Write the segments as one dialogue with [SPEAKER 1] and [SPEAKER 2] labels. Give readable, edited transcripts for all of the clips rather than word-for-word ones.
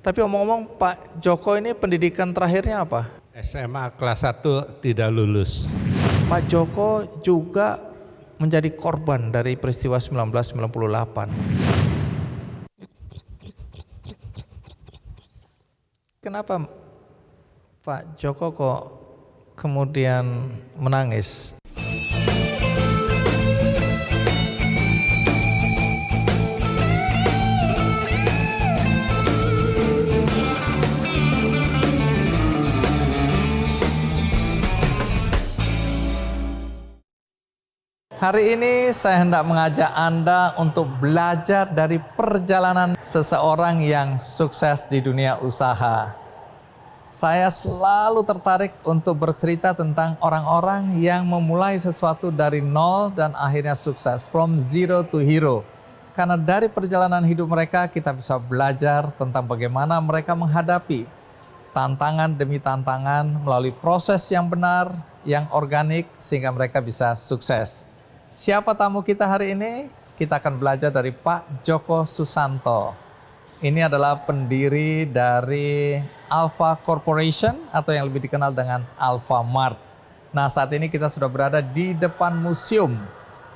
[SPEAKER 1] Tapi omong-omong Pak Joko ini pendidikan terakhirnya apa?
[SPEAKER 2] SMA kelas 1 tidak lulus.
[SPEAKER 1] Pak Joko juga menjadi korban dari peristiwa 1998. Kenapa Pak Joko kok kemudian menangis? Hari ini saya hendak mengajak Anda untuk belajar dari perjalanan seseorang yang sukses di dunia usaha. Saya selalu tertarik untuk bercerita tentang orang-orang yang memulai sesuatu dari nol dan akhirnya sukses, from zero to hero. Karena dari perjalanan hidup mereka kita bisa belajar tentang bagaimana mereka menghadapi tantangan demi tantangan melalui proses yang benar, yang organik sehingga mereka bisa sukses. Siapa tamu kita hari ini? Kita akan belajar dari Pak Djoko Susanto. Ini adalah pendiri dari Alfa Corporation atau yang lebih dikenal dengan Alfamart. Nah, saat ini kita sudah berada di depan museum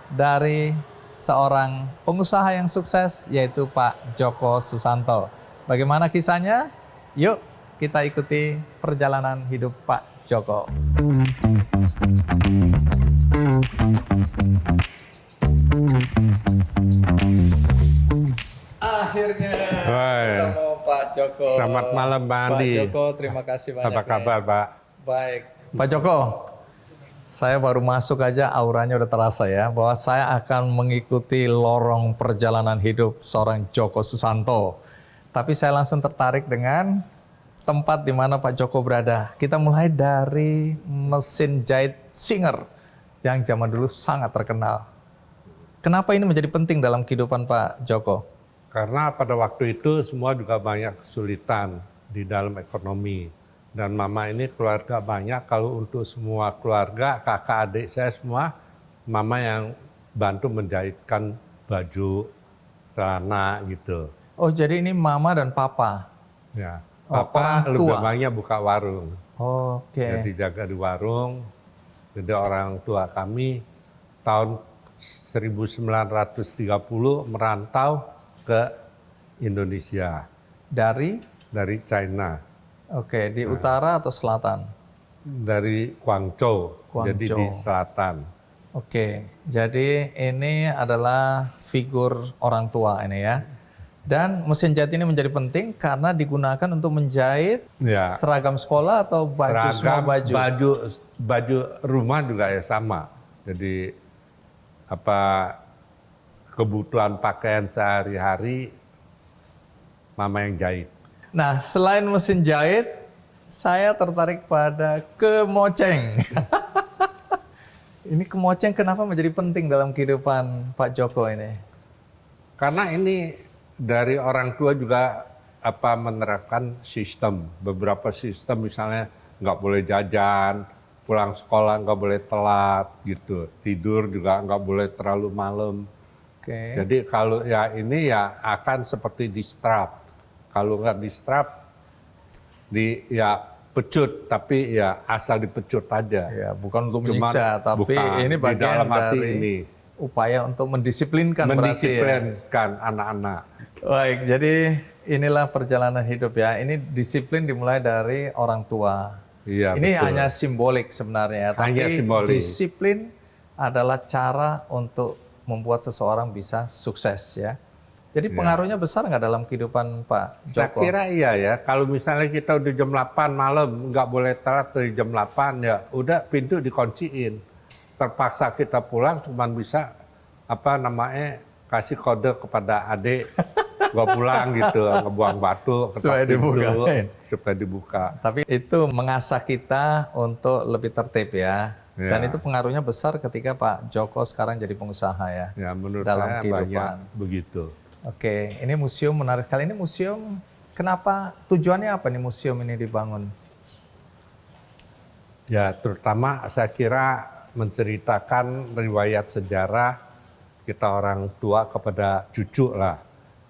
[SPEAKER 1] dari seorang pengusaha yang sukses yaitu Pak Djoko Susanto. Bagaimana kisahnya? Yuk kita ikuti perjalanan hidup Pak Djoko. Akhirnya ketemu Pak Djoko.
[SPEAKER 2] Selamat malam Pak Andi.
[SPEAKER 1] Pak Djoko, terima kasih banyak.
[SPEAKER 2] Apa kabar Pak?
[SPEAKER 1] Baik. Pak Djoko, saya baru masuk aja auranya udah terasa ya, bahwa saya akan mengikuti lorong perjalanan hidup seorang Djoko Susanto. Tapi saya langsung tertarik dengan tempat di mana Pak Djoko berada. Kita mulai dari mesin jahit Singer yang zaman dulu sangat terkenal. Kenapa ini menjadi penting dalam kehidupan Pak Djoko?
[SPEAKER 2] Karena pada waktu itu semua juga banyak kesulitan di dalam ekonomi. Dan mama ini keluarga banyak, kalau untuk semua keluarga, kakak adik saya semua, mama yang bantu menjahitkan baju, celana gitu.
[SPEAKER 1] Oh, jadi ini mama dan papa?
[SPEAKER 2] Ya,
[SPEAKER 1] orang
[SPEAKER 2] papa lebih
[SPEAKER 1] tua?
[SPEAKER 2] banyak buka warung.
[SPEAKER 1] Oke.
[SPEAKER 2] Jadi jaga di warung. Jadi orang tua kami tahun 1930 merantau ke Indonesia.
[SPEAKER 1] Dari
[SPEAKER 2] China.
[SPEAKER 1] Oke, di utara atau selatan?
[SPEAKER 2] Dari Guangzhou, jadi di selatan.
[SPEAKER 1] Oke, jadi ini adalah figur orang tua ini ya. Dan mesin jahit ini menjadi penting karena digunakan untuk menjahit seragam sekolah atau baju, semua baju.
[SPEAKER 2] Baju rumah juga ya sama. Jadi kebutuhan pakaian sehari-hari mama yang jahit.
[SPEAKER 1] Nah, selain mesin jahit, saya tertarik pada kemoceng. Ini kemoceng kenapa menjadi penting dalam kehidupan Pak Djoko ini?
[SPEAKER 2] Karena ini dari orang tua juga menerapkan sistem. Beberapa sistem misalnya nggak boleh jajan, pulang sekolah nggak boleh telat gitu, tidur juga nggak boleh terlalu malam.
[SPEAKER 1] Okay.
[SPEAKER 2] Jadi kalau ya ini ya akan seperti distrap. Kalau nggak distrap, pecut, tapi ya asal dipecut aja.
[SPEAKER 1] Ya, bukan untuk menyiksa, tapi ini bagian dari upaya untuk mendisiplinkan
[SPEAKER 2] anak-anak.
[SPEAKER 1] Baik, jadi inilah perjalanan hidup ya. Ini disiplin dimulai dari orang tua.
[SPEAKER 2] Iya,
[SPEAKER 1] ini
[SPEAKER 2] betul.
[SPEAKER 1] Hanya simbolik sebenarnya, tapi disiplin adalah cara untuk membuat seseorang bisa sukses ya. Jadi pengaruhnya besar nggak dalam kehidupan Pak Djoko?
[SPEAKER 2] Saya kira iya ya. Kalau misalnya kita udah jam 8 malam, nggak boleh telat dari jam 8 ya, udah pintu dikunciin. Terpaksa kita pulang, cuman bisa kasih kode kepada adik, gua pulang gitu, ngebuang batu,
[SPEAKER 1] supaya
[SPEAKER 2] dibuka.
[SPEAKER 1] Tapi itu mengasah kita untuk lebih tertib ya. Dan itu pengaruhnya besar ketika Pak Djoko sekarang jadi pengusaha ya.
[SPEAKER 2] Ya menurut
[SPEAKER 1] dalam
[SPEAKER 2] saya
[SPEAKER 1] kehidupan.
[SPEAKER 2] banyak begitu.
[SPEAKER 1] Oke, ini museum menarik sekali. Ini museum, kenapa, tujuannya apa nih museum ini dibangun?
[SPEAKER 2] Ya terutama saya kira menceritakan riwayat sejarah kita orang tua kepada cucu lah.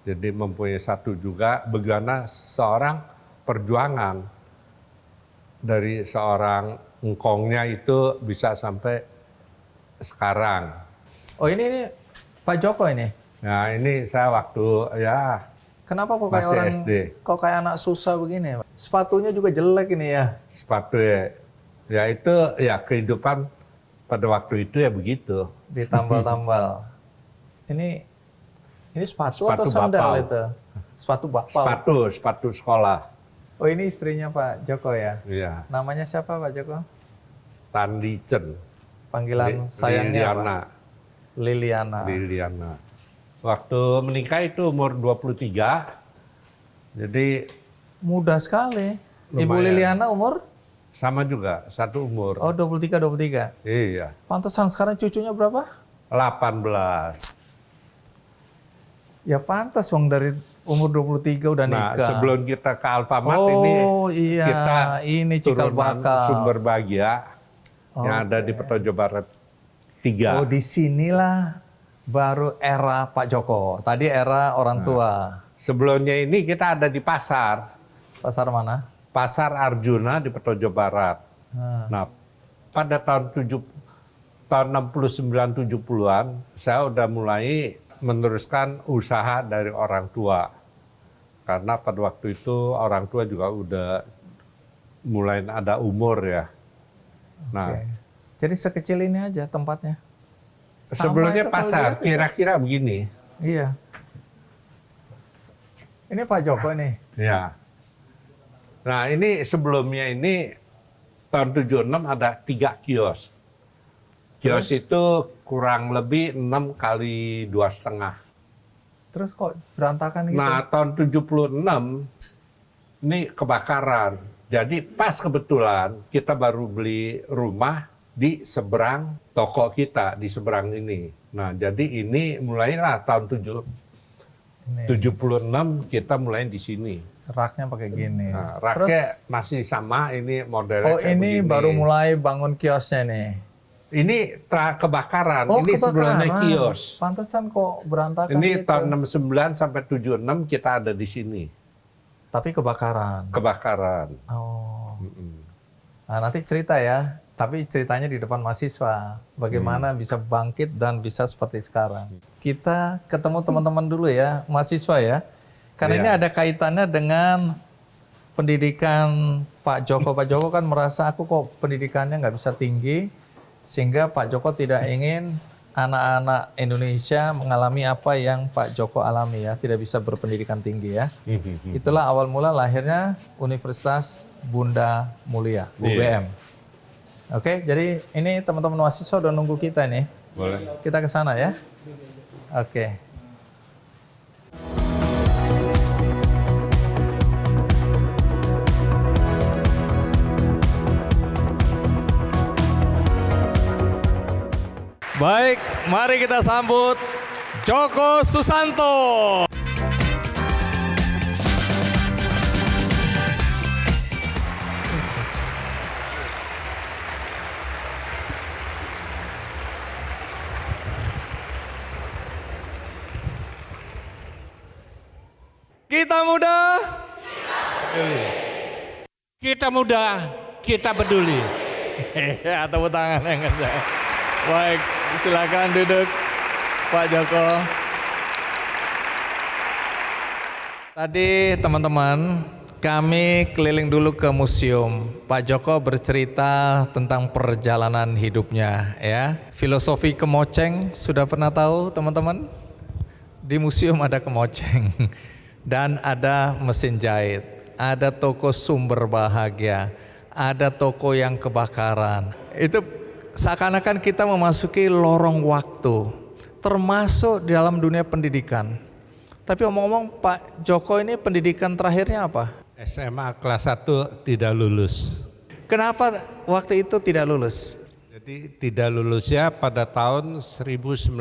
[SPEAKER 2] Jadi mempunyai satu juga bagaimana seorang perjuangan dari seorang engkongnya itu bisa sampai sekarang.
[SPEAKER 1] Oh ini Pak Joko ini.
[SPEAKER 2] Nah ini saya waktu ya
[SPEAKER 1] Kenapa kok kayak
[SPEAKER 2] masih
[SPEAKER 1] orang,
[SPEAKER 2] SD.
[SPEAKER 1] kok kayak anak susah begini? Pak? Sepatunya juga jelek ini ya.
[SPEAKER 2] Sepatu ya itu ya kehidupan pada waktu itu ya begitu.
[SPEAKER 1] Ditambal-tambal. Ini sepatu atau
[SPEAKER 2] Sepatu
[SPEAKER 1] sandal
[SPEAKER 2] bapau.
[SPEAKER 1] itu? Sepatu bapau.
[SPEAKER 2] Sepatu sekolah.
[SPEAKER 1] Oh ini istrinya Pak Joko ya?
[SPEAKER 2] Iya.
[SPEAKER 1] Namanya siapa Pak Joko?
[SPEAKER 2] Tandi Chen.
[SPEAKER 1] Panggilan sayangnya apa? Liliana.
[SPEAKER 2] Liliana. Waktu menikah itu umur 23. Jadi
[SPEAKER 1] Mudah sekali. Ibu
[SPEAKER 2] Lumayan.
[SPEAKER 1] Liliana umur?
[SPEAKER 2] sama juga, satu umur.
[SPEAKER 1] Oh 23.
[SPEAKER 2] Iya.
[SPEAKER 1] Pantesan sekarang cucunya berapa?
[SPEAKER 2] 18.
[SPEAKER 1] Ya pantas wong dari umur 23 udah
[SPEAKER 2] Nah,
[SPEAKER 1] nikah.
[SPEAKER 2] sebelum kita ke Alfamart
[SPEAKER 1] Oh
[SPEAKER 2] ini
[SPEAKER 1] iya,
[SPEAKER 2] kita
[SPEAKER 1] ini cikal
[SPEAKER 2] turunan
[SPEAKER 1] bakal.
[SPEAKER 2] Sumber Bahagia yang ada di Petojo Barat 3.
[SPEAKER 1] Oh disinilah baru era Pak Joko. Tadi era orang tua.
[SPEAKER 2] Sebelumnya ini kita ada di pasar
[SPEAKER 1] Pasar mana?
[SPEAKER 2] Pasar Arjuna di Petojo Barat.
[SPEAKER 1] Nah,
[SPEAKER 2] Nah, pada tahun 69 70-an saya udah mulai meneruskan usaha dari orang tua. Karena pada waktu itu orang tua juga udah mulai ada umur ya. Nah,
[SPEAKER 1] oke. Jadi sekecil ini aja tempatnya. Sama
[SPEAKER 2] sebelumnya
[SPEAKER 1] itu kalau
[SPEAKER 2] pasar
[SPEAKER 1] dilihat ya.
[SPEAKER 2] kira-kira begini.
[SPEAKER 1] Iya. Ini Pak Joko nih.
[SPEAKER 2] Ya. Nah, ini sebelumnya ini tahun 76 ada 3 kios. Kios
[SPEAKER 1] Terus?
[SPEAKER 2] itu kurang lebih 6 kali 2,5.
[SPEAKER 1] Terus kok berantakan gitu?
[SPEAKER 2] Nah, tahun 76 ini kebakaran. Jadi pas kebetulan kita baru beli rumah di seberang toko kita, di seberang ini. Nah, jadi ini mulailah tahun
[SPEAKER 1] Ini,
[SPEAKER 2] 76 kita mulai di sini.
[SPEAKER 1] raknya pakai gini.
[SPEAKER 2] Nah,
[SPEAKER 1] Terus,
[SPEAKER 2] raknya masih sama, ini modelnya
[SPEAKER 1] oh
[SPEAKER 2] kayak
[SPEAKER 1] ini
[SPEAKER 2] begini.
[SPEAKER 1] baru mulai bangun kiosnya nih.
[SPEAKER 2] Ini kebakaran,
[SPEAKER 1] Oh
[SPEAKER 2] ini sebelumnya
[SPEAKER 1] kebakaran.
[SPEAKER 2] kios.
[SPEAKER 1] Pantesan kok berantakan
[SPEAKER 2] Ini
[SPEAKER 1] gitu.
[SPEAKER 2] tahun 69 sampai 76 kita ada di sini.
[SPEAKER 1] Tapi kebakaran.
[SPEAKER 2] Kebakaran.
[SPEAKER 1] Oh.
[SPEAKER 2] Mm-mm.
[SPEAKER 1] Nah, nanti cerita ya. Tapi ceritanya di depan mahasiswa. Bagaimana bisa bangkit dan bisa seperti sekarang. Kita ketemu teman-teman dulu ya, mahasiswa ya. Karena
[SPEAKER 2] Iya.
[SPEAKER 1] ini ada kaitannya dengan pendidikan Pak Joko. Pak Joko kan merasa aku kok pendidikannya nggak bisa tinggi. Sehingga Pak Joko tidak ingin anak-anak Indonesia mengalami apa yang Pak Joko alami ya. Tidak bisa berpendidikan tinggi ya. Itulah awal mula lahirnya Universitas Bunda Mulia, UBM. Oke, jadi ini teman-teman mahasiswa udah nunggu kita nih.
[SPEAKER 2] Boleh.
[SPEAKER 1] Kita ke sana ya. Oke. Baik, mari kita sambut Joko Susanto. Kita muda,
[SPEAKER 2] Kita muda, kita peduli.
[SPEAKER 1] ya tepuk tangan yang kencang. Baik, silakan duduk Pak Joko. Tadi teman-teman, kami keliling dulu ke museum. Pak Joko bercerita tentang perjalanan hidupnya ya. Filosofi kemoceng sudah pernah tahu teman-teman? Di museum ada kemoceng dan ada mesin jahit, ada toko sumber bahagia, ada toko yang kebakaran. Itu seakan-akan kita memasuki lorong waktu, termasuk di dalam dunia pendidikan. Tapi omong-omong Pak Joko ini pendidikan terakhirnya apa?
[SPEAKER 2] SMA kelas 1 tidak lulus.
[SPEAKER 1] Kenapa waktu itu tidak lulus?
[SPEAKER 2] Jadi tidak lulusnya pada tahun 1966.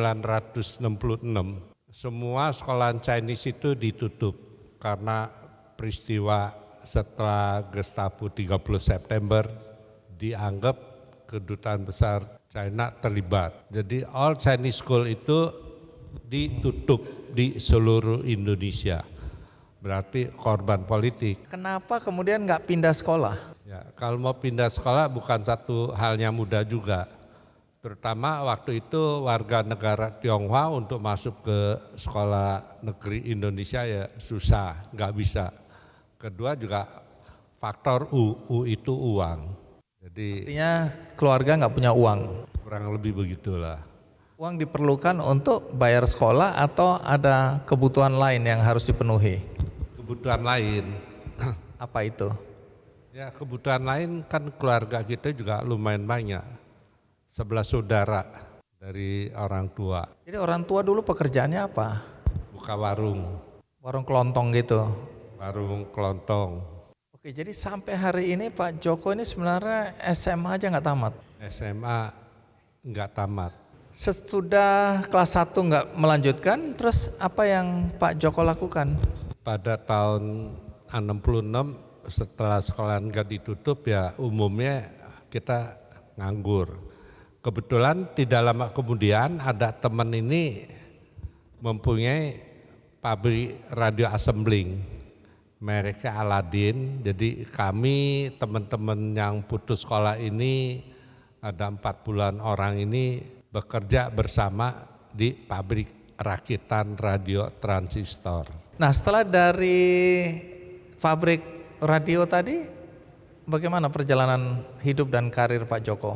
[SPEAKER 2] Semua sekolahan Chinese itu ditutup karena peristiwa setelah Gestapo 30 September dianggap kedutaan besar China terlibat. Jadi all Chinese school itu ditutup di seluruh Indonesia. Berarti korban politik.
[SPEAKER 1] Kenapa kemudian nggak pindah sekolah?
[SPEAKER 2] Ya, kalau mau pindah sekolah bukan satu halnya mudah juga. Terutama waktu itu warga negara Tionghoa untuk masuk ke sekolah negeri Indonesia ya susah, nggak bisa. Kedua juga faktor U itu uang. Jadi
[SPEAKER 1] Artinya keluarga nggak punya uang.
[SPEAKER 2] kurang lebih begitulah.
[SPEAKER 1] Uang diperlukan untuk bayar sekolah atau ada kebutuhan lain yang harus dipenuhi?
[SPEAKER 2] Kebutuhan lain.
[SPEAKER 1] Apa itu?
[SPEAKER 2] Ya kebutuhan lain kan keluarga kita juga lumayan banyak. 11 saudara dari orang tua.
[SPEAKER 1] Jadi orang tua dulu pekerjaannya apa?
[SPEAKER 2] Buka warung,
[SPEAKER 1] Warung kelontong gitu.
[SPEAKER 2] warung kelontong.
[SPEAKER 1] Oke, jadi sampai hari ini Pak Joko ini sebenarnya SMA aja nggak tamat.
[SPEAKER 2] SMA enggak tamat.
[SPEAKER 1] Sesudah kelas 1 nggak melanjutkan, terus apa yang Pak Joko lakukan?
[SPEAKER 2] Pada tahun 66 setelah sekolah enggak ditutup ya umumnya kita nganggur. Kebetulan tidak lama kemudian ada teman ini mempunyai pabrik radio assembling mereknya Aladin. Jadi kami teman-teman yang putus sekolah ini ada 40-an orang ini bekerja bersama di pabrik rakitan radio transistor.
[SPEAKER 1] Nah, setelah dari pabrik radio tadi, bagaimana perjalanan hidup dan karir Pak Joko?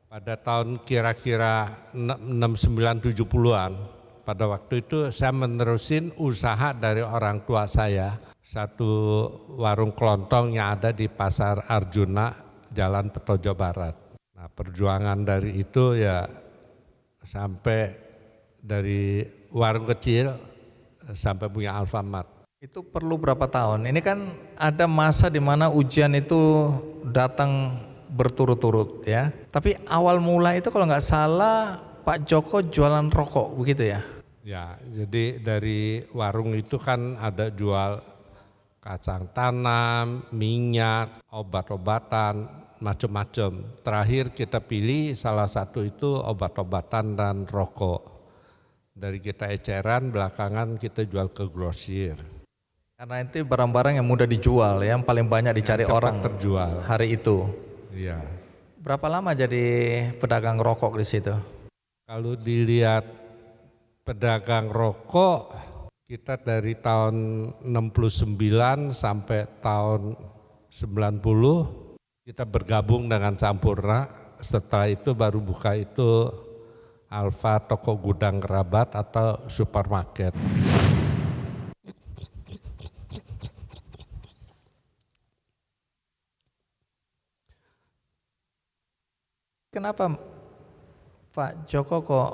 [SPEAKER 2] Pada tahun kira-kira 69-70-an, pada waktu itu saya menerusin usaha dari orang tua saya, satu warung kelontong yang ada di Pasar Arjuna, Jalan Petojo Barat. Nah, perjuangan dari itu ya sampai dari warung kecil sampai punya Alfamart.
[SPEAKER 1] Itu perlu berapa tahun? Ini kan ada masa di mana ujian itu datang berturut-turut ya. Tapi awal mula itu kalau nggak salah Pak Joko jualan rokok begitu ya?
[SPEAKER 2] Ya, jadi dari warung itu kan ada jual kacang tanam, minyak, obat-obatan, macam-macam. Terakhir kita pilih salah satu itu obat-obatan dan rokok. Dari kita eceran, belakangan kita jual ke grosir.
[SPEAKER 1] Karena itu barang-barang yang mudah dijual, yang paling banyak dicari
[SPEAKER 2] Yang cepat
[SPEAKER 1] orang
[SPEAKER 2] terjual.
[SPEAKER 1] hari itu.
[SPEAKER 2] Iya.
[SPEAKER 1] Berapa lama jadi pedagang rokok di situ?
[SPEAKER 2] Kalau dilihat pedagang rokok, kita dari tahun 69 sampai tahun 90 kita bergabung dengan Sampurna. Setelah itu baru buka itu Alfa toko gudang kerabat atau supermarket.
[SPEAKER 1] Kenapa Pak Joko kok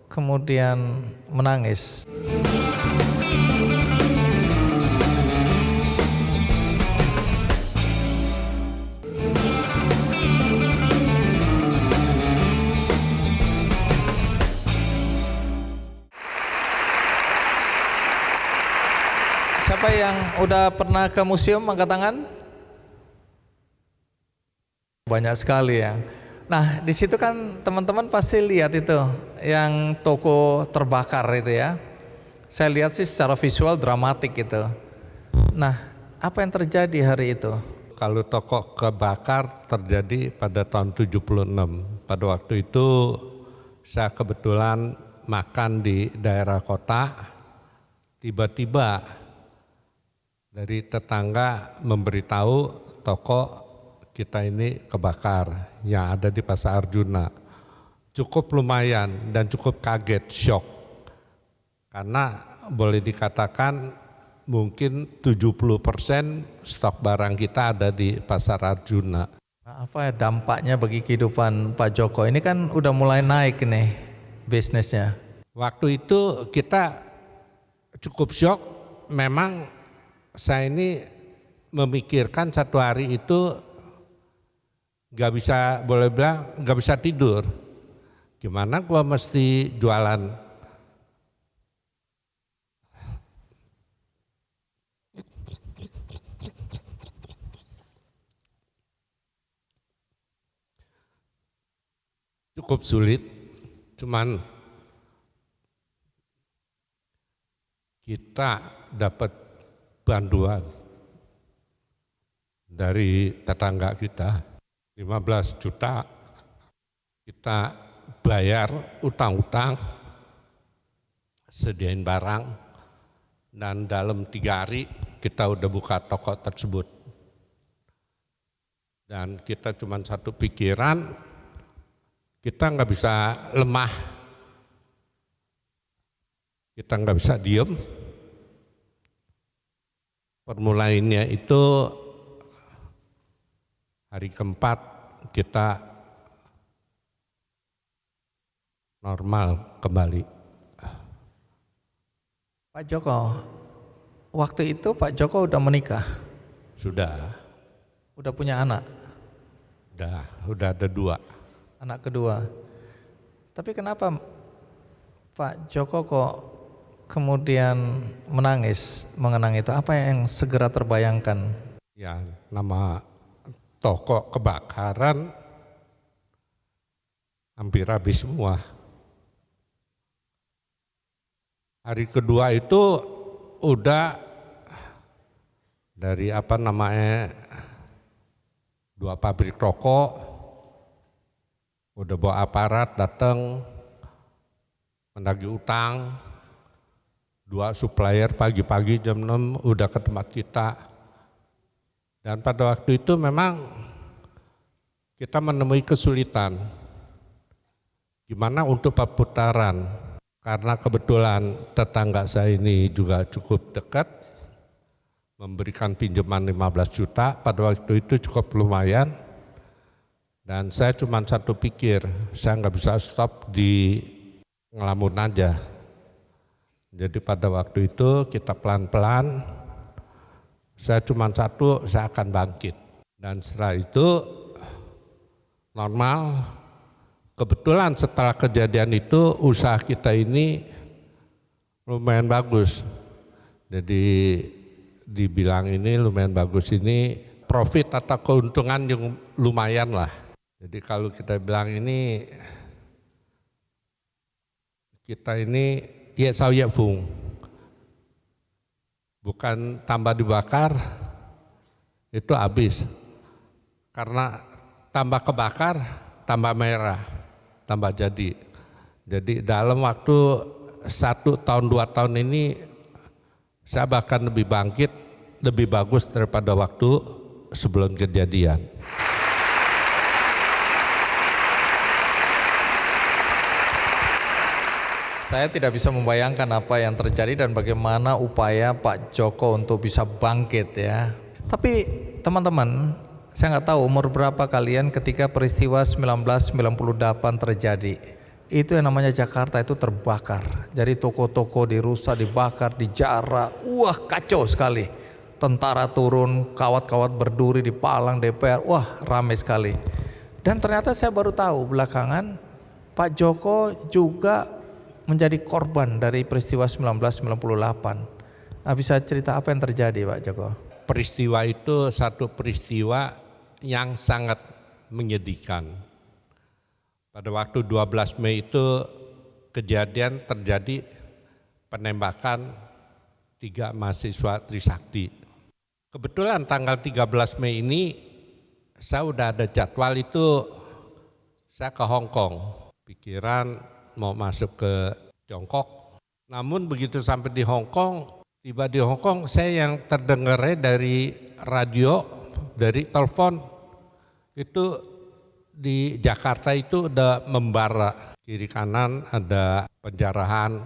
[SPEAKER 1] kemudian menangis? Siapa yang udah pernah ke museum angkat tangan? Banyak sekali ya. Nah, di situ kan teman-teman pasti lihat itu yang toko terbakar itu ya. Saya lihat sih secara visual dramatik gitu. Nah, apa yang terjadi hari itu?
[SPEAKER 2] Kalau toko kebakar terjadi pada tahun 76. Pada waktu itu saya kebetulan makan di daerah kota. Tiba-tiba dari tetangga memberitahu toko kita ini kebakar yang ada di Pasar Arjuna. Cukup lumayan dan cukup kaget, shock. Karena boleh dikatakan mungkin 70% stok barang kita ada di Pasar Arjuna.
[SPEAKER 1] Nah, apa ya dampaknya bagi kehidupan Pak Joko? Ini kan udah mulai naik nih bisnisnya.
[SPEAKER 2] Waktu itu kita cukup shock, memang saya ini memikirkan satu hari itu gak bisa, boleh bilang gak bisa tidur. Gimana gua mesti jualan? Cukup sulit, cuman kita dapat bantuan dari tetangga kita 15 juta, kita bayar utang-utang, sediain barang, dan dalam 3 hari kita udah buka toko tersebut. Dan kita cuma satu pikiran, kita nggak bisa lemah, kita nggak bisa diem. Permulaannya itu hari keempat kita normal kembali.
[SPEAKER 1] Pak Joko, waktu itu Pak Joko udah menikah?
[SPEAKER 2] Sudah
[SPEAKER 1] punya anak?
[SPEAKER 2] Udah ada 2.
[SPEAKER 1] Anak kedua. Tapi kenapa Pak Joko kok kemudian menangis mengenang itu? Apa yang segera terbayangkan?
[SPEAKER 2] Ya, nama toko kebakaran hampir habis semua. Hari kedua itu udah dari 2 pabrik rokok udah bawa aparat datang menagih utang. 2 supplier pagi-pagi jam 6 udah ke tempat kita. Dan pada waktu itu memang kita menemui kesulitan gimana untuk perputaran, karena kebetulan tetangga saya ini juga cukup dekat, memberikan pinjaman 15 juta, pada waktu itu cukup lumayan. Dan saya cuma satu pikir, saya nggak bisa stop di ngelamun aja. Jadi pada waktu itu kita pelan-pelan, saya cuma satu, saya akan bangkit. Dan setelah itu normal. Kebetulan setelah kejadian itu usaha kita ini lumayan bagus. Jadi dibilang ini lumayan bagus, ini profit atau keuntungan yang lumayan lah. Jadi kalau kita bilang ini, kita ini ya sauya fung, bukan tambah dibakar itu habis, karena tambah kebakar tambah merah, tambah jadi. Jadi dalam waktu 1 tahun 2 tahun ini saya bahkan lebih bangkit, lebih bagus daripada waktu sebelum kejadian.
[SPEAKER 1] Saya tidak bisa membayangkan apa yang terjadi dan bagaimana upaya Pak Joko untuk bisa bangkit ya. Tapi teman-teman, saya nggak tahu umur berapa kalian ketika peristiwa 1998 terjadi. Itu yang namanya Jakarta itu terbakar. Jadi toko-toko dirusak, dibakar, dijarah. Wah, kacau sekali. Tentara turun, kawat-kawat berduri di palang DPR. Wah, ramai sekali. Dan ternyata saya baru tahu belakangan Pak Joko juga menjadi korban dari peristiwa 1998. Nah, bisa cerita apa yang terjadi Pak Joko?
[SPEAKER 2] Peristiwa itu satu peristiwa yang sangat menyedihkan. Pada waktu 12 Mei itu kejadian terjadi penembakan 3 mahasiswa Trisakti. Kebetulan tanggal 13 Mei ini saya udah ada jadwal itu, saya ke Hong Kong. Pikiran mau masuk ke Tiongkok. Namun begitu sampai di Hong Kong, tiba di Hong Kong, saya yang terdengarnya dari radio, dari telepon, itu di Jakarta itu udah membara. Kiri kanan ada penjarahan,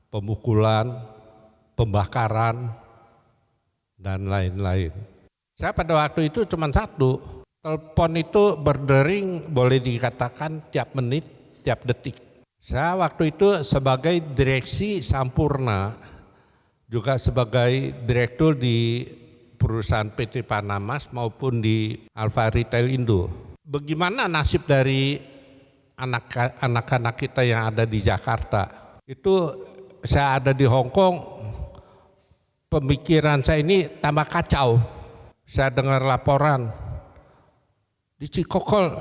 [SPEAKER 2] pemukulan, pembakaran, dan lain-lain. Saya pada waktu itu cuma satu, telepon itu berdering boleh dikatakan tiap menit, tiap detik. Saya waktu itu sebagai direksi Sampurna, juga sebagai direktur di perusahaan PT Panamas maupun di Alfa Retail Indo. Bagaimana nasib dari anak-anak kita yang ada di Jakarta? Itu saya ada di Hong Kong, pemikiran saya ini tambah kacau. Saya dengar laporan, di Cikokol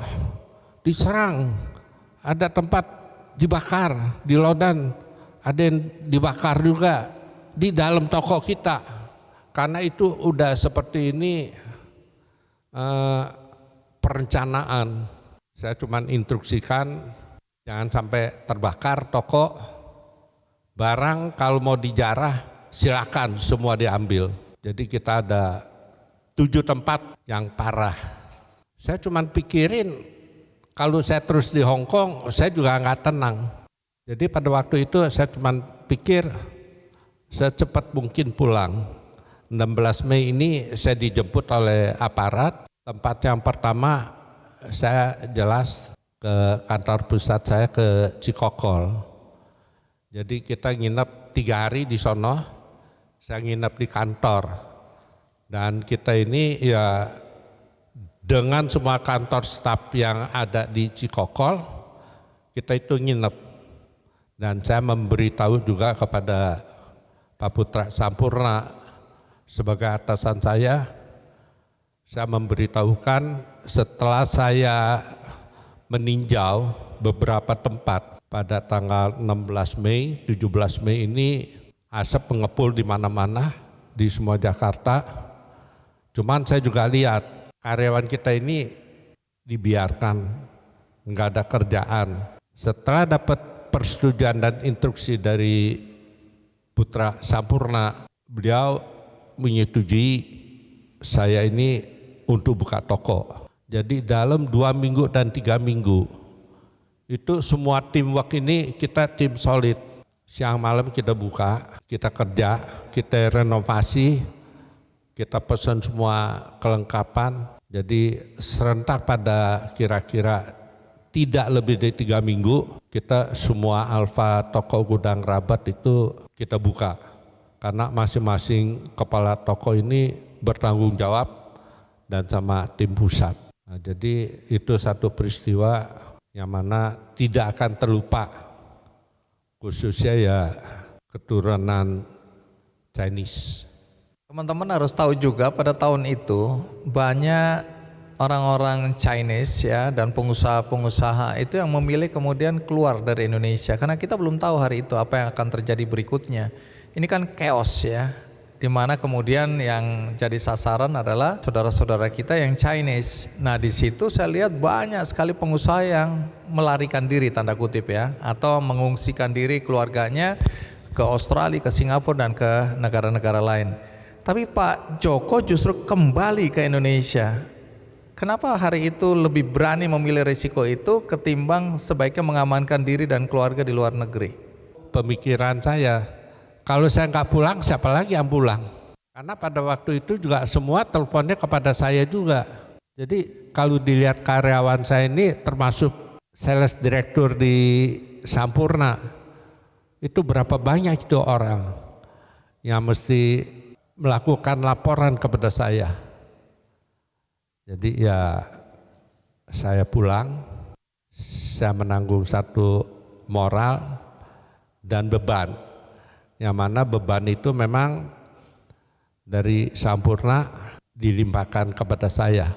[SPEAKER 2] diserang, ada tempat dibakar, di Lodan ada yang dibakar juga, di dalam toko kita. Karena itu udah seperti ini perencanaan. Saya cuma instruksikan jangan sampai terbakar toko. Barang kalau mau dijarah silakan semua diambil. Jadi kita ada 7 tempat yang parah. Saya cuma pikirin kalau saya terus di Hong Kong saya juga nggak tenang. Jadi pada waktu itu saya cuma pikir secepat mungkin pulang. 16 Mei ini saya dijemput oleh aparat. Tempat yang pertama saya jelas ke kantor pusat saya ke Cikokol. Jadi kita nginep 3 hari di sono, saya nginep di kantor. Dan kita ini ya dengan semua kantor staf yang ada di Cikokol, kita itu nginep. Dan saya memberitahu juga kepada Pak Putra Sampurna sebagai atasan saya memberitahukan setelah saya meninjau beberapa tempat pada tanggal 16 Mei, 17 Mei ini asap mengepul di mana-mana di semua Jakarta. Cuman saya juga lihat karyawan kita ini dibiarkan, nggak ada kerjaan. Setelah dapat persetujuan dan instruksi dari Putra Sampurna, beliau menyetujui saya ini untuk buka toko. Jadi dalam 2 minggu dan 3 minggu itu semua teamwork ini kita tim solid. Siang malam kita buka, kita kerja, kita renovasi, kita pesan semua kelengkapan. Jadi serentak pada kira-kira tidak lebih dari 3 minggu kita semua Alfa toko gudang Rabat itu kita buka. Karena masing-masing kepala toko ini bertanggung jawab dan sama tim pusat. Nah, jadi itu satu peristiwa yang mana tidak akan terlupa, khususnya ya keturunan Chinese.
[SPEAKER 1] Teman-teman harus tahu juga pada tahun itu banyak orang-orang Chinese ya dan pengusaha-pengusaha itu yang memilih kemudian keluar dari Indonesia karena kita belum tahu hari itu apa yang akan terjadi berikutnya. Ini kan chaos ya, di mana kemudian yang jadi sasaran adalah saudara-saudara kita yang Chinese. Nah di situ saya lihat banyak sekali pengusaha yang melarikan diri tanda kutip ya, atau mengungsikan diri keluarganya ke Australia, ke Singapura dan ke negara-negara lain. Tapi Pak Joko justru kembali ke Indonesia. Kenapa hari itu lebih berani memilih risiko itu ketimbang sebaiknya mengamankan diri dan keluarga di luar negeri?
[SPEAKER 2] Pemikiran saya, kalau saya nggak pulang, siapa lagi yang pulang? Karena pada waktu itu juga semua teleponnya kepada saya juga. Jadi kalau dilihat karyawan saya ini termasuk sales direktur di Sampurna, itu berapa banyak itu orang yang mesti melakukan laporan kepada saya. Jadi ya saya pulang, saya menanggung satu moral dan beban. Yang mana beban itu memang dari Sampurna dilimpahkan kepada saya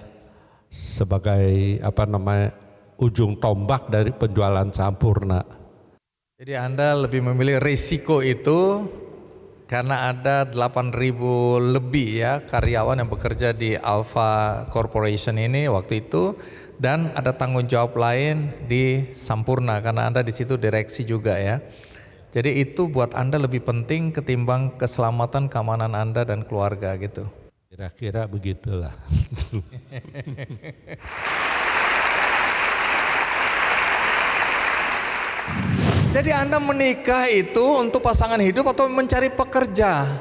[SPEAKER 2] sebagai ujung tombak dari penjualan Sampurna.
[SPEAKER 1] Jadi Anda lebih memilih risiko itu karena ada 8.000 lebih ya karyawan yang bekerja di Alfa Corporation ini waktu itu, dan ada tanggung jawab lain di Sampurna karena Anda di situ direksi juga ya. Jadi itu buat Anda lebih penting ketimbang keselamatan keamanan Anda dan keluarga gitu.
[SPEAKER 2] Kira-kira begitulah.
[SPEAKER 1] Jadi Anda menikah itu untuk pasangan hidup atau mencari pekerja?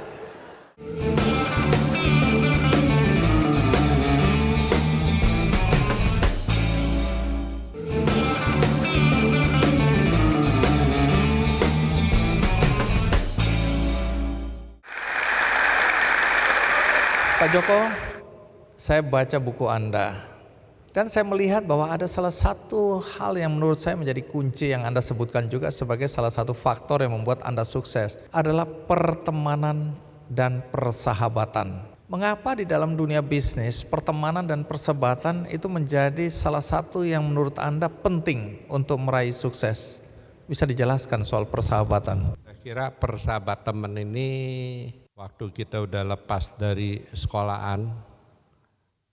[SPEAKER 1] Pak Joko, saya baca buku Anda dan saya melihat bahwa ada salah satu hal yang menurut saya menjadi kunci yang Anda sebutkan juga sebagai salah satu faktor yang membuat Anda sukses adalah pertemanan dan persahabatan. Mengapa di dalam dunia bisnis pertemanan dan persahabatan itu menjadi salah satu yang menurut Anda penting untuk meraih sukses? Bisa dijelaskan soal persahabatan?
[SPEAKER 2] Saya kira persahabatan teman ini waktu kita udah lepas dari sekolahan,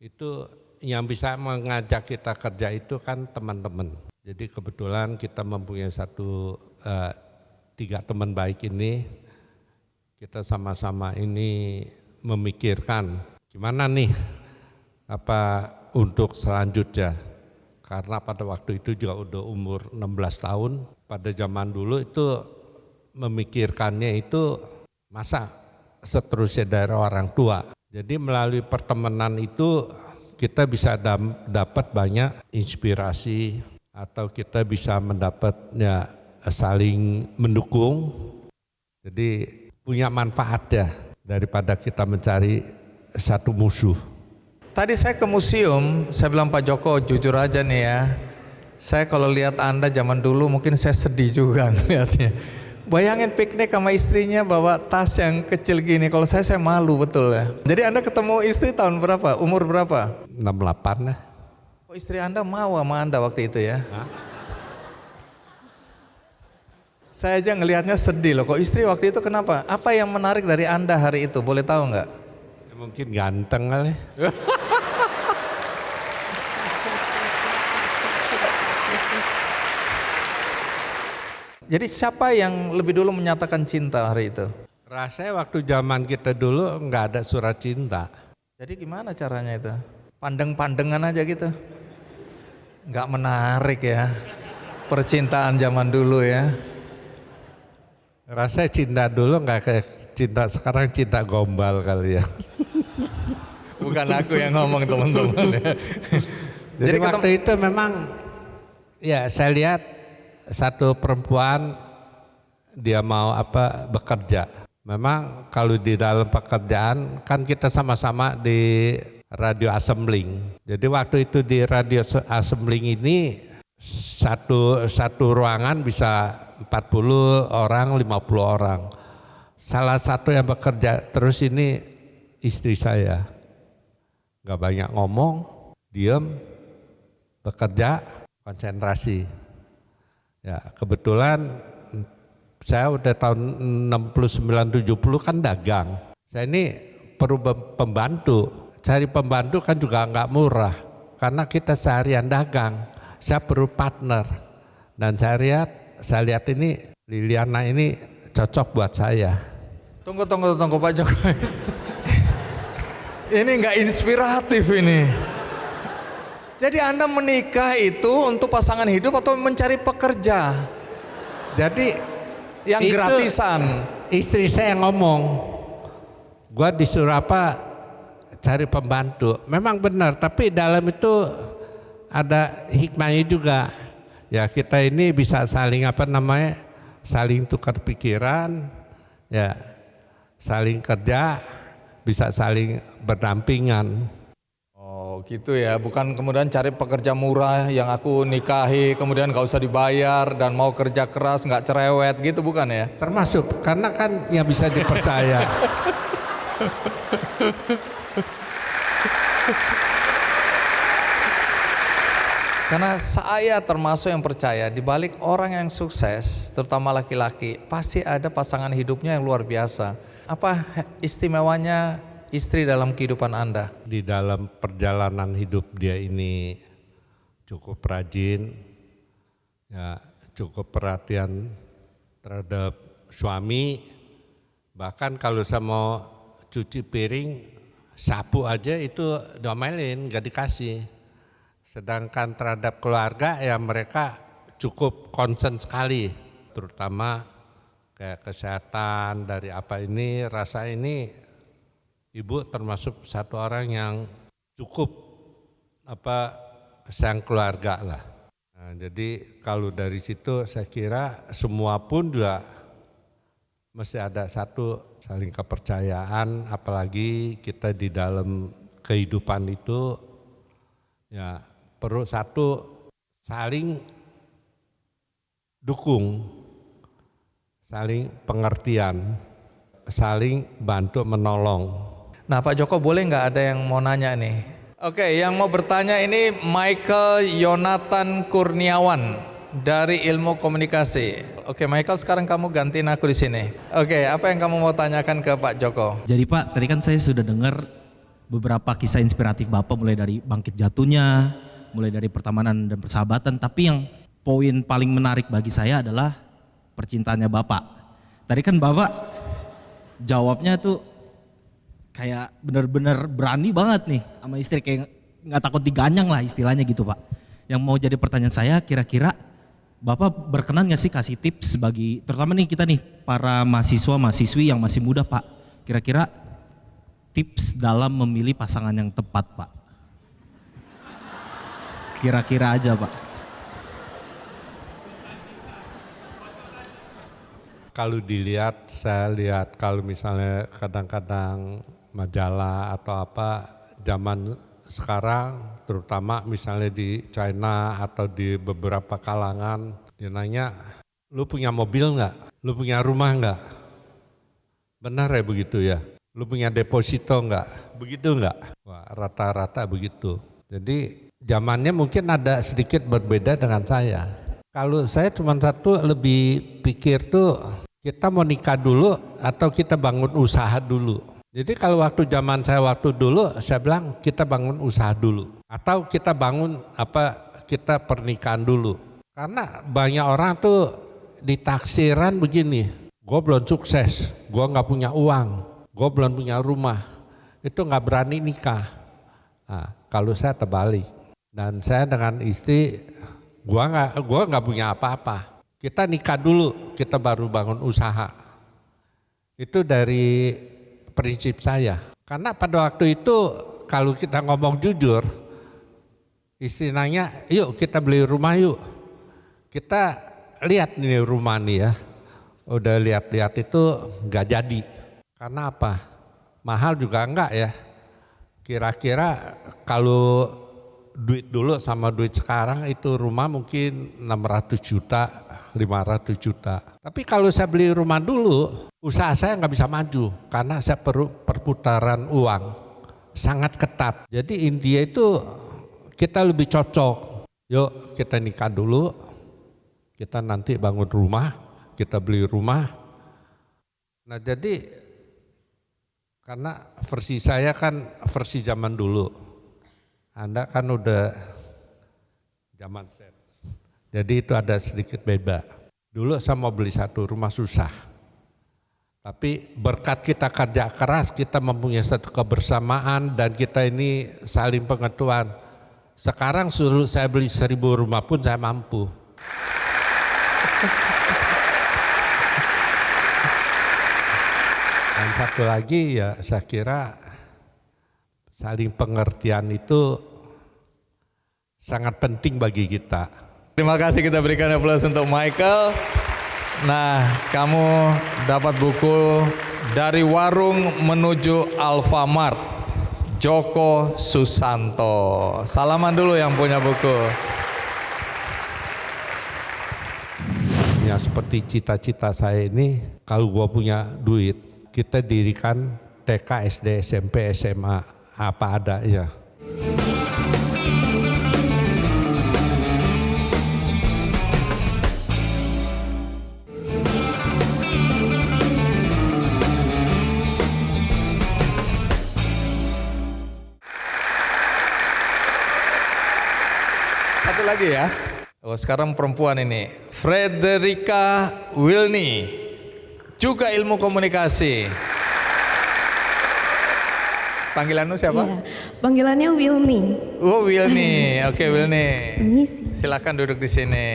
[SPEAKER 2] itu yang bisa mengajak kita kerja itu kan teman-teman. Jadi kebetulan kita mempunyai tiga teman baik ini, kita sama-sama ini memikirkan gimana nih untuk selanjutnya. Karena pada waktu itu juga udah umur 16 tahun, pada zaman dulu itu memikirkannya itu masa seterusnya dari orang tua. Jadi melalui pertemanan itu kita bisa dapat banyak inspirasi atau kita bisa mendapatnya saling mendukung. Jadi punya manfaat ya daripada kita mencari satu musuh.
[SPEAKER 1] Tadi saya ke museum, saya bilang Pak Joko jujur aja nih ya, saya kalau lihat Anda zaman dulu mungkin saya sedih juga lihatnya. Bayangin piknik sama istrinya bawa tas yang kecil gini, kalau saya malu betul ya. Jadi Anda ketemu istri tahun berapa, umur berapa?
[SPEAKER 2] 68 lah.
[SPEAKER 1] Oh, istri Anda mau sama Anda waktu itu ya?
[SPEAKER 2] Hah?
[SPEAKER 1] Saya aja ngelihatnya sedih loh, kok istri waktu itu kenapa? Apa yang menarik dari Anda hari itu, boleh tahu nggak?
[SPEAKER 2] Ya, mungkin ganteng kali.
[SPEAKER 1] Jadi siapa yang lebih dulu menyatakan cinta hari itu?
[SPEAKER 2] Rasanya waktu zaman kita dulu nggak ada surat cinta.
[SPEAKER 1] Jadi gimana caranya itu? Pandeng-pandengan aja gitu? Nggak menarik ya, percintaan zaman dulu ya.
[SPEAKER 2] Rasanya cinta dulu nggak kayak cinta sekarang, cinta gombal kali ya.
[SPEAKER 1] Bukan aku yang ngomong teman-teman ya.
[SPEAKER 2] Jadi waktu itu memang ya saya lihat satu perempuan dia mau bekerja. Memang kalau di dalam pekerjaan kan kita sama-sama di radio assembling. Jadi waktu itu di radio assembling ini satu ruangan bisa 40 orang, 50 orang. Salah satu yang bekerja terus ini istri saya. Gak banyak ngomong, diem, bekerja, konsentrasi. Ya kebetulan saya udah tahun 69-70 kan dagang. Saya ini perlu pembantu, cari pembantu kan juga nggak murah. Karena kita seharian dagang, saya perlu partner. Dan saya lihat ini Liliana ini cocok buat saya.
[SPEAKER 1] Tunggu Pak Jokowi. Ini nggak inspiratif ini. Jadi Anda menikah itu untuk pasangan hidup atau mencari pekerja?
[SPEAKER 2] Jadi
[SPEAKER 1] yang gratisan.
[SPEAKER 2] Istri saya yang ngomong, gua disuruh cari pembantu. Memang benar, tapi dalam itu ada hikmahnya juga. Ya kita ini bisa saling saling tukar pikiran, ya saling kerja, bisa saling berdampingan.
[SPEAKER 1] Oh gitu ya, bukan kemudian cari pekerja murah yang aku nikahi kemudian gak usah dibayar dan mau kerja keras gak cerewet gitu, bukan ya?
[SPEAKER 2] Termasuk, karena kan yang bisa dipercaya.
[SPEAKER 1] Karena saya termasuk yang percaya di balik orang yang sukses, terutama laki-laki, pasti ada pasangan hidupnya yang luar biasa. Apa istimewanya istri dalam kehidupan Anda?
[SPEAKER 2] Di dalam perjalanan hidup dia ini cukup rajin, ya cukup perhatian terhadap suami. Bahkan kalau saya mau cuci piring, sapu aja itu domelin, gak dikasih. Sedangkan terhadap keluarga ya mereka cukup concern sekali, terutama kayak kesehatan dari ini, rasa ini ibu termasuk satu orang yang cukup sayang keluarga lah. Nah, jadi kalau dari situ saya kira semua pun juga mesti ada satu saling kepercayaan, apalagi kita di dalam kehidupan itu ya perlu satu saling dukung, saling pengertian, saling bantu menolong.
[SPEAKER 1] Nah Pak Joko, boleh nggak ada yang mau nanya nih? Oke, yang mau bertanya ini Michael Yonatan Kurniawan. dari ilmu komunikasi. Oke, Michael, sekarang kamu gantiin aku di sini. Oke, apa yang kamu mau tanyakan ke Pak Joko?
[SPEAKER 3] Jadi Pak, tadi kan saya sudah dengar beberapa kisah inspiratif Bapak, mulai dari bangkit jatuhnya, mulai dari pertemanan dan persahabatan. Tapi yang poin paling menarik bagi saya adalah percintaannya Bapak. Tadi kan Bapak jawabnya tuh kayak benar-benar berani banget nih sama istri, kayak nggak takut diganyang lah istilahnya gitu Pak. Yang mau jadi pertanyaan saya, kira-kira Bapak berkenan nggak sih kasih tips bagi terutama nih kita nih para mahasiswa-mahasiswi yang masih muda Pak. Kira-kira tips dalam memilih pasangan yang tepat Pak. Kira-kira aja Pak.
[SPEAKER 2] Kalau dilihat, saya lihat kalau misalnya kadang-kadang majalah atau apa zaman sekarang, terutama misalnya di China atau di beberapa kalangan, dia nanya, lu punya mobil nggak? Lu punya rumah nggak? Benar ya begitu ya? Lu punya deposito nggak? Begitu nggak? Wah, rata-rata begitu. Jadi zamannya mungkin ada sedikit berbeda dengan saya. Kalau saya cuma satu lebih pikir tuh, kita mau nikah dulu atau kita bangun usaha dulu. Jadi kalau waktu zaman saya waktu dulu, saya bilang kita bangun usaha dulu. Atau kita bangun kita pernikahan dulu. Karena banyak orang tuh di taksiran begini, gue belum sukses, gue gak punya uang, gue belum punya rumah, itu gak berani nikah. Nah, kalau saya terbalik, dan saya dengan istri, gue gak punya apa-apa. Kita nikah dulu, kita baru bangun usaha. Itu dari prinsip saya. Karena pada waktu itu kalau kita ngomong jujur, istri nanya, yuk kita beli rumah yuk. Kita lihat nih rumah nih ya, udah lihat-lihat itu nggak jadi. Karena apa? Mahal juga enggak ya. Kira-kira kalau duit dulu sama duit sekarang itu rumah mungkin 600 juta, 500 juta. Tapi kalau saya beli rumah dulu, usaha saya nggak bisa maju karena saya perlu perputaran uang sangat ketat. Jadi intinya itu kita lebih cocok. Yuk kita nikah dulu, kita nanti bangun rumah, kita beli rumah. Nah jadi karena versi saya kan versi zaman dulu. Anda kan udah zaman set. Jadi itu ada sedikit beda. Dulu saya mau beli satu rumah susah. Tapi berkat kita kerja keras, kita mempunyai satu kebersamaan dan kita ini saling pengetahuan. Sekarang suruh saya beli 1000 rumah pun saya mampu. Dan satu lagi ya saya kira saling pengertian itu sangat penting bagi kita.
[SPEAKER 1] Terima kasih, kita berikan aplaus untuk Michael. Nah, kamu dapat buku Dari Warung Menuju Alfamart, Joko Susanto. Salaman dulu yang punya buku.
[SPEAKER 2] Ya seperti cita-cita saya ini, kalau gua punya duit, kita dirikan TK, SD, SMP, SMA, apa ada ya.
[SPEAKER 1] Satu lagi ya. Oh, sekarang perempuan ini, Frederica Wilny, juga ilmu komunikasi. Panggilanmu siapa?
[SPEAKER 4] Iya, panggilannya Wilny.
[SPEAKER 1] Oh, Wilny. Oke, Wilny.
[SPEAKER 4] Permisi.
[SPEAKER 1] Silakan duduk di sini.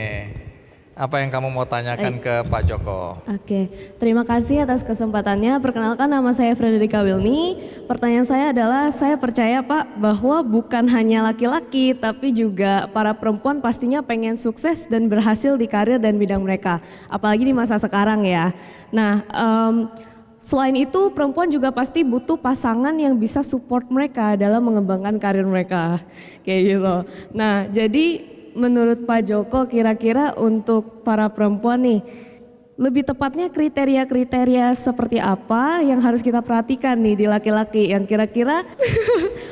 [SPEAKER 1] Apa yang kamu mau tanyakan ke Pak Joko?
[SPEAKER 4] Oke, terima kasih atas kesempatannya. Perkenalkan, nama saya Frederica Wilny. Pertanyaan saya adalah, saya percaya Pak bahwa bukan hanya laki-laki tapi juga para perempuan pastinya pengen sukses dan berhasil di karir dan bidang mereka. Apalagi di masa sekarang ya. Nah, selain itu perempuan juga pasti butuh pasangan yang bisa support mereka dalam mengembangkan karir mereka. Kayak gitu. Nah, jadi menurut Pak Joko, kira-kira untuk para perempuan nih, lebih tepatnya kriteria-kriteria seperti apa yang harus kita perhatikan nih di laki-laki yang kira-kira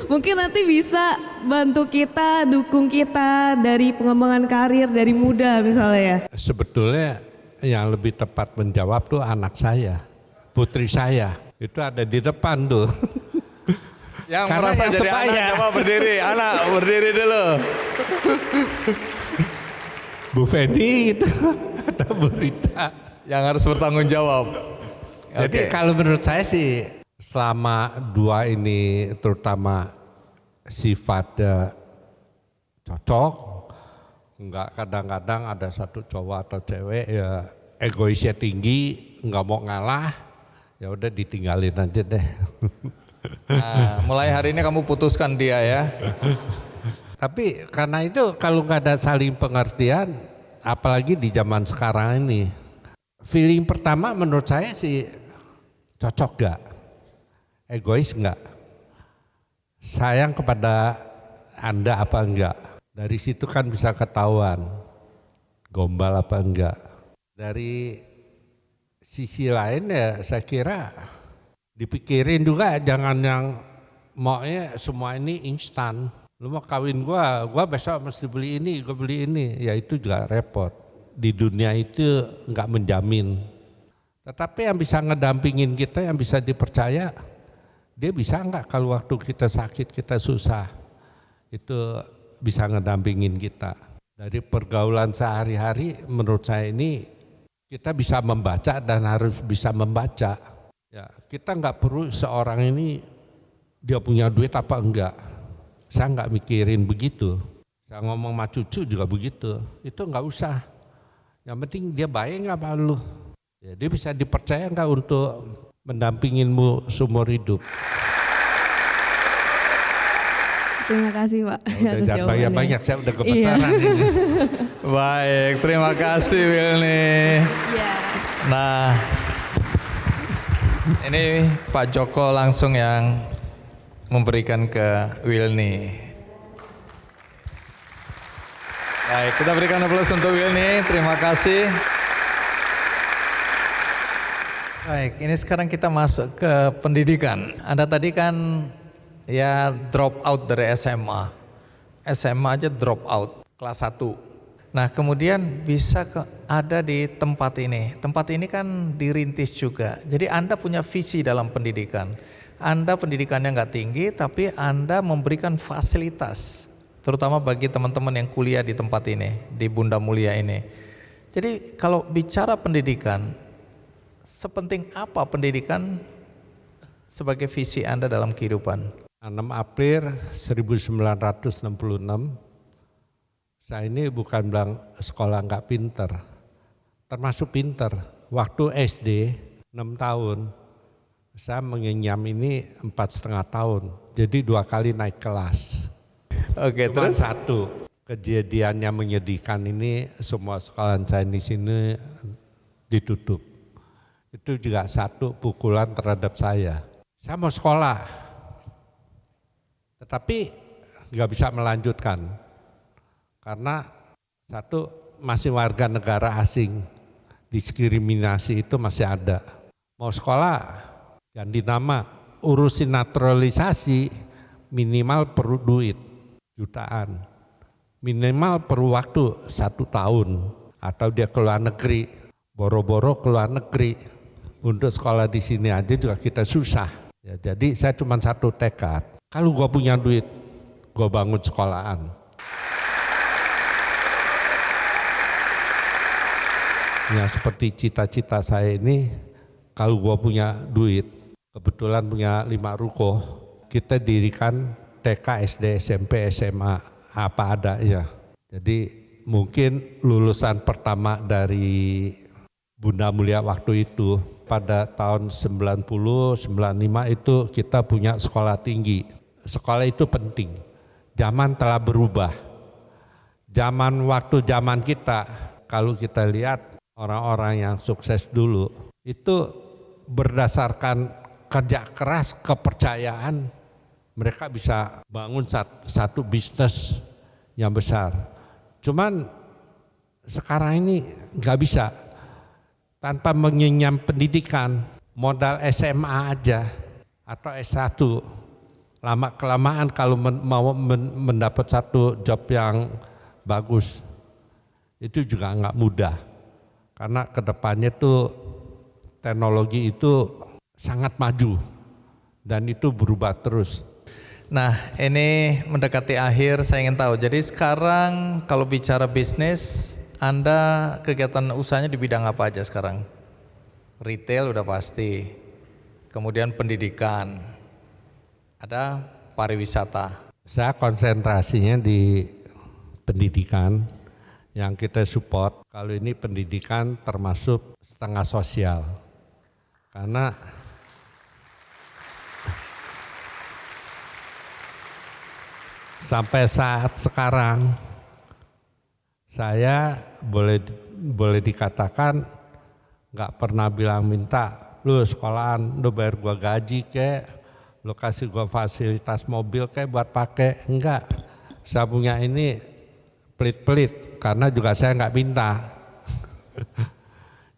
[SPEAKER 4] mungkin nanti bisa bantu kita, dukung kita dari pengembangan karir dari muda misalnya ya.
[SPEAKER 2] Sebetulnya yang lebih tepat menjawab tuh anak saya, putri saya. Itu ada di depan tuh.
[SPEAKER 1] Yang
[SPEAKER 2] Karena
[SPEAKER 1] merasa
[SPEAKER 2] yang
[SPEAKER 1] jadi
[SPEAKER 2] sebaya.
[SPEAKER 1] anak, coba berdiri. Anak, berdiri dulu.
[SPEAKER 2] Bu Feni itu ada berita.
[SPEAKER 1] Yang harus bertanggung jawab.
[SPEAKER 2] Jadi
[SPEAKER 1] Oke.
[SPEAKER 2] kalau menurut saya sih selama dua ini terutama sifatnya cocok, enggak kadang-kadang ada satu cowok atau cewek ya egoisnya tinggi, enggak mau ngalah, ya udah ditinggalin aja deh.
[SPEAKER 1] Nah, mulai hari ini kamu putuskan dia ya.
[SPEAKER 2] Tapi karena itu kalau nggak ada saling pengertian, apalagi di zaman sekarang ini, feeling pertama menurut saya sih cocok gak, egois gak, sayang kepada Anda apa enggak. Dari situ kan bisa ketahuan gombal apa enggak. Dari sisi lain ya saya kira dipikirin juga, jangan yang maunya semua ini instan. Lu mau kawin gua besok mesti beli ini, gua beli ini, ya itu juga repot. Di dunia itu enggak menjamin. Tetapi yang bisa ngedampingin kita, yang bisa dipercaya, dia bisa enggak kalau waktu kita sakit, kita susah, itu bisa ngedampingin kita. Dari pergaulan sehari-hari menurut saya ini kita bisa membaca dan harus bisa membaca. Ya, kita nggak perlu seorang ini dia punya duit apa enggak. Saya nggak mikirin begitu. Saya ngomong sama cucu juga begitu. Itu nggak usah. Yang penting dia baik nggak sama lu. Ya, dia bisa dipercaya nggak untuk mendampinginmu seumur hidup.
[SPEAKER 4] Terima kasih Pak
[SPEAKER 2] Udah
[SPEAKER 4] atas
[SPEAKER 2] jangan
[SPEAKER 4] jawabannya.
[SPEAKER 2] banyak, saya udah gemetaran ini.
[SPEAKER 1] Baik, terima kasih Wilny.
[SPEAKER 4] Iya.
[SPEAKER 1] Nah, ini Pak Joko langsung yang memberikan ke Wilny. Baik, kita berikan aplaus untuk Wilny. Terima kasih. Baik, ini sekarang kita masuk ke pendidikan. Anda tadi kan ya drop out dari SMA. SMA aja drop out, kelas 1. Nah kemudian bisa ada di tempat ini. Tempat ini kan dirintis juga. Jadi Anda punya visi dalam pendidikan. Anda pendidikannya nggak tinggi, tapi Anda memberikan fasilitas. Terutama bagi teman-teman yang kuliah di tempat ini, di Bunda Mulia ini. Jadi kalau bicara pendidikan, sepenting apa pendidikan sebagai visi Anda dalam kehidupan?
[SPEAKER 2] 6 April 1966, saya ini bukan bilang sekolah nggak pinter, termasuk pinter. Waktu SD 6 tahun, saya mengenyam ini 4,5 tahun, jadi 2 kali naik kelas.
[SPEAKER 1] Oke,
[SPEAKER 2] Cuma
[SPEAKER 1] terus?
[SPEAKER 2] satu kejadian yang menyedihkan ini, semua sekolah saya di sini ditutup. Itu juga satu pukulan terhadap saya. Saya mau sekolah, tetapi nggak bisa melanjutkan karena satu masih warga negara asing, diskriminasi itu masih ada. Mau sekolah ganti nama, urusin naturalisasi, minimal perlu duit jutaan, minimal perlu waktu 1 tahun, atau dia ke luar negeri, boro-boro ke luar negeri untuk sekolah di sini aja juga kita susah. Ya, jadi saya cuma satu tekad. Kalau gua punya duit, gua bangun sekolahan. Ya seperti cita-cita saya ini, kalau gua punya duit, kebetulan punya 5 ruko, kita dirikan TK, SD, SMP, SMA, apa adanya. Jadi mungkin lulusan pertama dari Bunda Mulia waktu itu, pada tahun 90-95 itu kita punya sekolah tinggi. Sekolah itu penting. Zaman telah berubah. Zaman kita, kalau kita lihat orang-orang yang sukses dulu, itu berdasarkan kerja keras, kepercayaan, mereka bisa bangun satu bisnis yang besar. Cuman sekarang ini nggak bisa. tanpa mengenyam pendidikan, modal SMA aja atau S1, lama-kelamaan kalau mau mendapat satu job yang bagus, itu juga nggak mudah. Karena kedepannya tuh teknologi itu sangat maju dan itu berubah terus.
[SPEAKER 1] Nah, ini mendekati akhir, saya ingin tahu. Jadi sekarang kalau bicara bisnis, Anda kegiatan usahanya di bidang apa aja sekarang? Retail udah pasti, kemudian pendidikan, ada pariwisata.
[SPEAKER 2] Saya konsentrasinya di pendidikan yang kita support. Kalau ini pendidikan termasuk setengah sosial. Karena sampai saat sekarang saya boleh dikatakan nggak pernah bilang minta, lu sekolahan, lu bayar gua gaji kek, lu kasih gua fasilitas mobil kek buat pakai, enggak. Saya punya ini pelit-pelit karena juga saya nggak minta.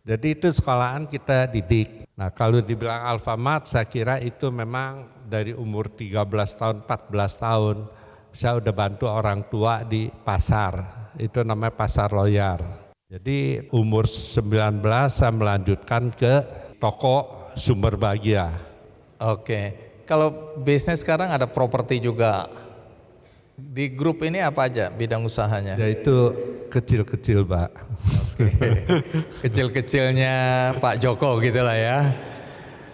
[SPEAKER 2] Jadi itu sekolahan kita didik. Nah kalau dibilang Alfamart, saya kira itu memang dari umur 13 tahun, 14 tahun, saya udah bantu orang tua di pasar, itu namanya pasar Loyar. Jadi umur 19 saya melanjutkan ke toko Sumber Bahagia.
[SPEAKER 1] Oke, kalau bisnis sekarang ada properti juga. Di grup ini apa aja bidang usahanya?
[SPEAKER 2] Yaitu kecil-kecil, Pak.
[SPEAKER 1] Oke. Kecil-kecilnya Pak Joko gitulah ya.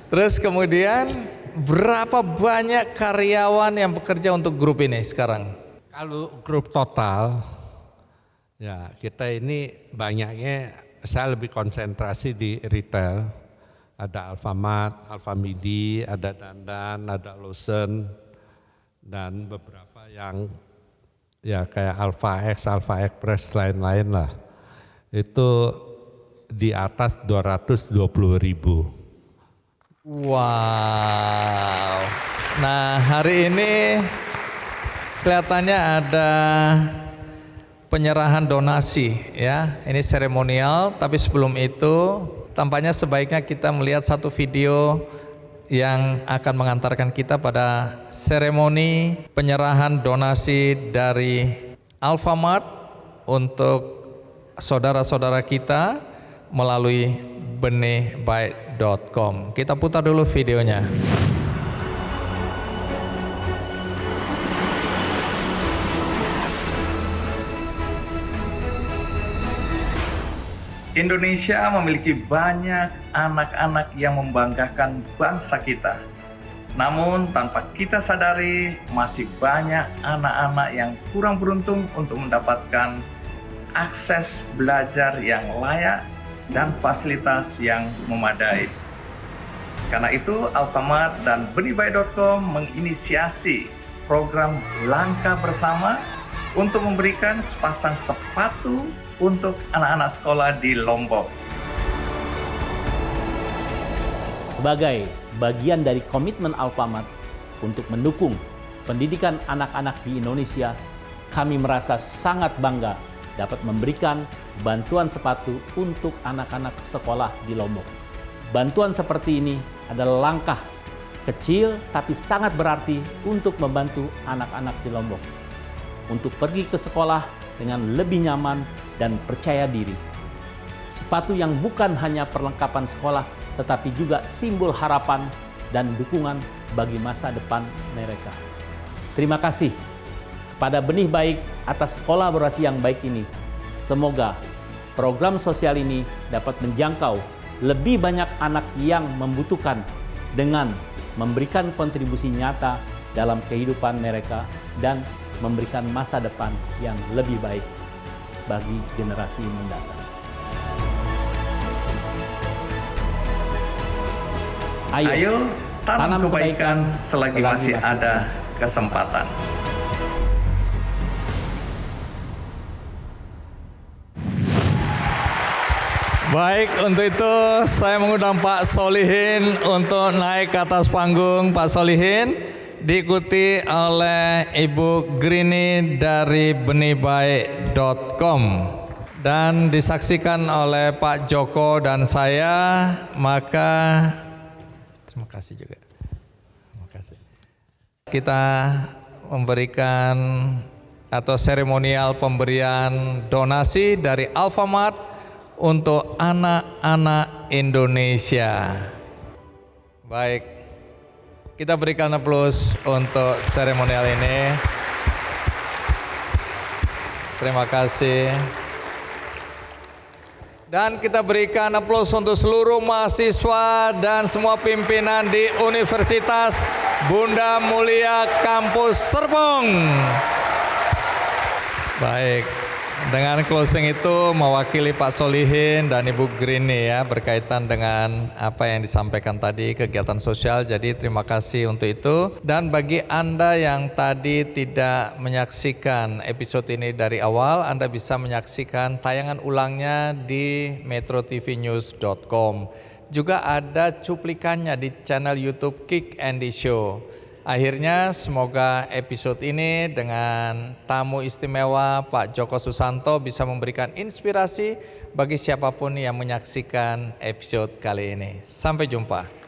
[SPEAKER 1] Terus kemudian berapa banyak karyawan yang bekerja untuk grup ini sekarang?
[SPEAKER 2] Kalau grup total, ya kita ini banyaknya, saya lebih konsentrasi di retail. Ada Alfamart, Alfamidi, ada Dandan, ada Lawson, dan beberapa yang ya kayak Alfa X, Alfa Express, lain-lain lah. Itu di atas 220.000.
[SPEAKER 1] Wow. Nah hari ini kelihatannya ada penyerahan donasi ya. Ini seremonial, tapi sebelum itu tampaknya sebaiknya kita melihat satu video yang akan mengantarkan kita pada seremoni penyerahan donasi dari Alfamart untuk saudara-saudara kita melalui benihbaik.com. Kita putar dulu videonya. Indonesia memiliki banyak anak-anak yang membanggakan bangsa kita. Namun tanpa kita sadari, masih banyak anak-anak yang kurang beruntung untuk mendapatkan akses belajar yang layak dan fasilitas yang memadai. Karena itu, Alfamart dan benihbaik.com menginisiasi program Langkah Bersama untuk memberikan sepasang sepatu untuk anak-anak sekolah di Lombok.
[SPEAKER 5] Sebagai bagian dari komitmen Alfamart untuk mendukung pendidikan anak-anak di Indonesia, kami merasa sangat bangga dapat memberikan bantuan sepatu untuk anak-anak sekolah di Lombok. Bantuan seperti ini adalah langkah kecil tapi sangat berarti untuk membantu anak-anak di Lombok untuk pergi ke sekolah dengan lebih nyaman dan percaya diri. Sepatu yang bukan hanya perlengkapan sekolah, tetapi juga simbol harapan dan dukungan bagi masa depan mereka. Terima kasih kepada Benih Baik atas kolaborasi yang baik ini. Semoga program sosial ini dapat menjangkau lebih banyak anak yang membutuhkan dengan memberikan kontribusi nyata dalam kehidupan mereka dan memberikan masa depan yang lebih baik bagi generasi mendatang.
[SPEAKER 1] Ayo tanam kebaikan selagi masih ada kesempatan. Baik, untuk itu saya mengundang Pak Solihin untuk naik ke atas panggung. Pak Solihin diikuti oleh Ibu Grini dari benihbaik.com. dan disaksikan oleh Pak Joko dan saya, maka terima kasih juga. Terima kasih. Kita memberikan atau seremonial pemberian donasi dari Alfamart untuk anak-anak Indonesia. Baik, kita berikan aplaus untuk seremonial ini. Terima kasih. Dan kita berikan aplaus untuk seluruh mahasiswa dan semua pimpinan di Universitas Bunda Mulia Kampus Serpong. Baik, dengan closing itu mewakili Pak Solihin dan Ibu Grini ya berkaitan dengan apa yang disampaikan tadi kegiatan sosial. Jadi terima kasih untuk itu. Dan bagi Anda yang tadi tidak menyaksikan episode ini dari awal, Anda bisa menyaksikan tayangan ulangnya di metrotvnews.com. Juga ada cuplikannya di channel YouTube Kick Andy Show. Akhirnya semoga episode ini dengan tamu istimewa Pak Joko Susanto bisa memberikan inspirasi bagi siapapun yang menyaksikan episode kali ini. Sampai jumpa.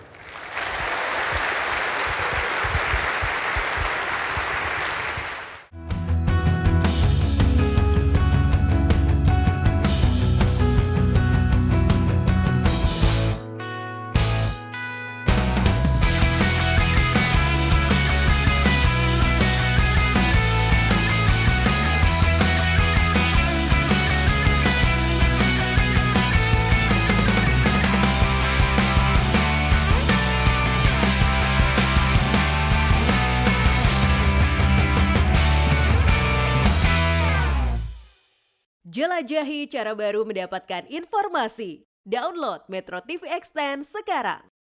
[SPEAKER 6] Jelajahi cara baru mendapatkan informasi. Download Metro TV Extend sekarang.